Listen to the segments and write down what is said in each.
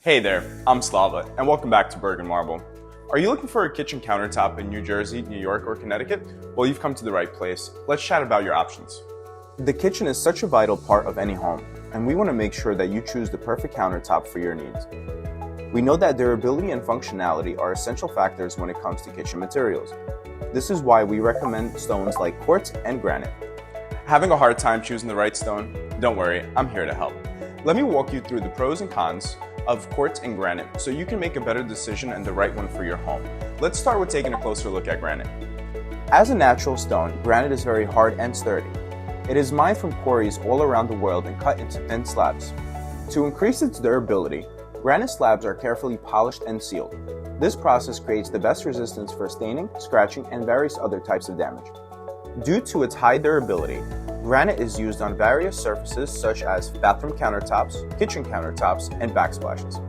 Hey there, I'm Slava, and welcome back to Bergen Marble. Are you looking for a kitchen countertop in New Jersey, New York, or Connecticut? Well, you've come to the right place. Let's chat about your options. The kitchen is such a vital part of any home, and we want to make sure that you choose the perfect countertop for your needs. We know that durability and functionality are essential factors when it comes to kitchen materials. This is why we recommend stones like quartz and granite. Having a hard time choosing the right stone? Don't worry, I'm here to help. Let me walk you through the pros and cons of quartz and granite so you can make a better decision and the right one for your home. Let's start with taking a closer look at granite. As a natural stone, granite is very hard and sturdy. It is mined from quarries all around the world and cut into thin slabs. To increase its durability, granite slabs are carefully polished and sealed. This process creates the best resistance for staining, scratching, and various other types of damage. Due to its high durability, granite is used on various surfaces such as bathroom countertops, kitchen countertops, and backsplashes.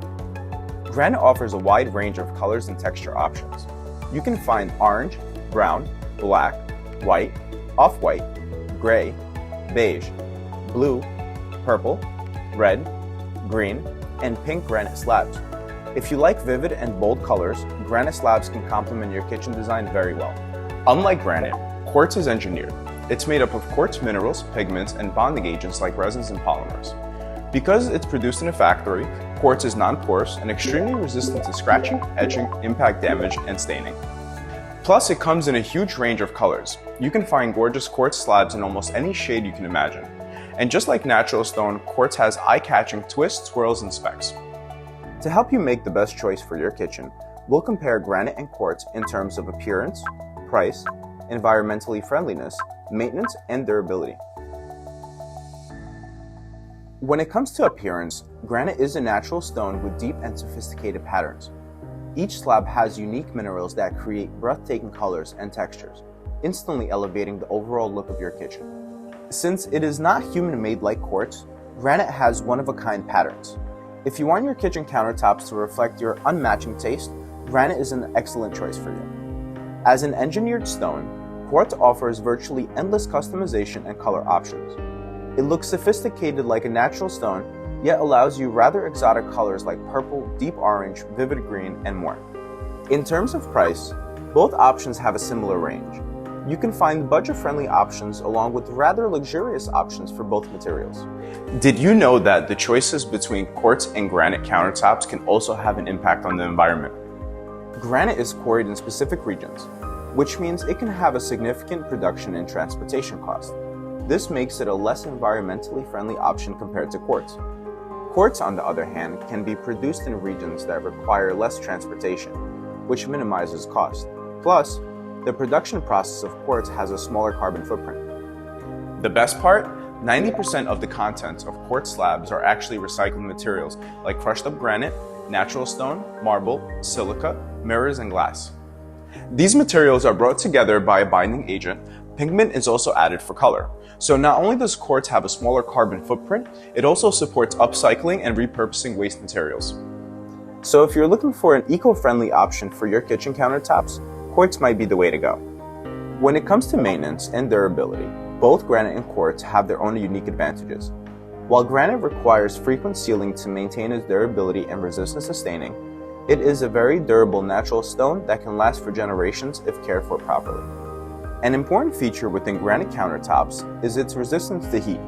Granite offers a wide range of colors and texture options. You can find orange, brown, black, white, off-white, gray, beige, blue, purple, red, green, and pink granite slabs. If you like vivid and bold colors, granite slabs can complement your kitchen design very well. Unlike granite, quartz is engineered. It's made up of quartz minerals, pigments, and bonding agents like resins and polymers. Because it's produced in a factory, quartz is non-porous and extremely resistant to scratching, etching, impact damage, and staining. Plus, it comes in a huge range of colors. You can find gorgeous quartz slabs in almost any shade you can imagine. And just like natural stone, quartz has eye-catching twists, swirls, and specks. To help you make the best choice for your kitchen, we'll compare granite and quartz in terms of appearance, price, environmentally friendliness, maintenance, and durability. When it comes to appearance, granite is a natural stone with deep and sophisticated patterns. Each slab has unique minerals that create breathtaking colors and textures, instantly elevating the overall look of your kitchen. Since it is not human-made like quartz, granite has one-of-a-kind patterns. If you want your kitchen countertops to reflect your unmatching taste, granite is an excellent choice for you. As an engineered stone, quartz offers virtually endless customization and color options. It looks sophisticated like a natural stone, yet allows you rather exotic colors like purple, deep orange, vivid green, and more. In terms of price, both options have a similar range. You can find budget-friendly options along with rather luxurious options for both materials. Did you know that the choices between quartz and granite countertops can also have an impact on the environment? Granite is quarried in specific regions, which means it can have a significant production and transportation cost. This makes it a less environmentally friendly option compared to quartz. Quartz, on the other hand, can be produced in regions that require less transportation, which minimizes cost. Plus, the production process of quartz has a smaller carbon footprint. The best part? 90% of the contents of quartz slabs are actually recycled materials like crushed up granite, natural stone, marble, silica, mirrors, and glass. These materials are brought together by a binding agent. Pigment is also added for color. So not only does quartz have a smaller carbon footprint, it also supports upcycling and repurposing waste materials. So if you're looking for an eco-friendly option for your kitchen countertops, quartz might be the way to go. When it comes to maintenance and durability, both granite and quartz have their own unique advantages. While granite requires frequent sealing to maintain its durability and resistance to staining, it is a very durable natural stone that can last for generations if cared for properly. An important feature within granite countertops is its resistance to heat.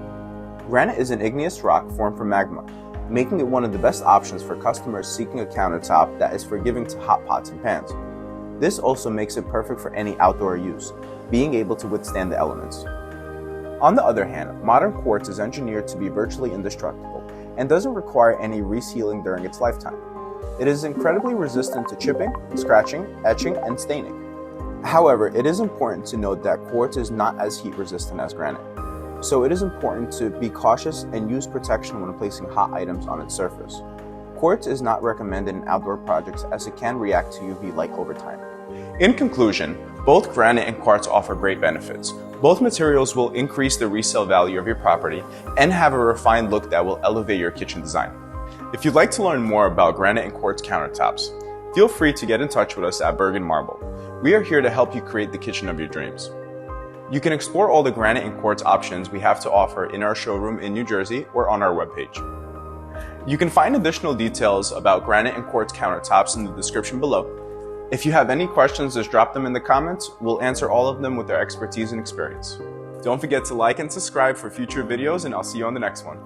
Granite is an igneous rock formed from magma, making it one of the best options for customers seeking a countertop that is forgiving to hot pots and pans. This also makes it perfect for any outdoor use, being able to withstand the elements. On the other hand, modern quartz is engineered to be virtually indestructible and doesn't require any resealing during its lifetime. It is incredibly resistant to chipping, scratching, etching, and staining. However, it is important to note that quartz is not as heat resistant as granite, so it is important to be cautious and use protection when placing hot items on its surface. Quartz is not recommended in outdoor projects as it can react to UV light over time. In conclusion, both granite and quartz offer great benefits. Both materials will increase the resale value of your property and have a refined look that will elevate your kitchen design. If you'd like to learn more about granite and quartz countertops, feel free to get in touch with us at Bergen Marble. We are here to help you create the kitchen of your dreams. You can explore all the granite and quartz options we have to offer in our showroom in New Jersey or on our webpage. You can find additional details about granite and quartz countertops in the description below. If you have any questions, just drop them in the comments. We'll answer all of them with our expertise and experience. Don't forget to like and subscribe for future videos, and I'll see you on the next one.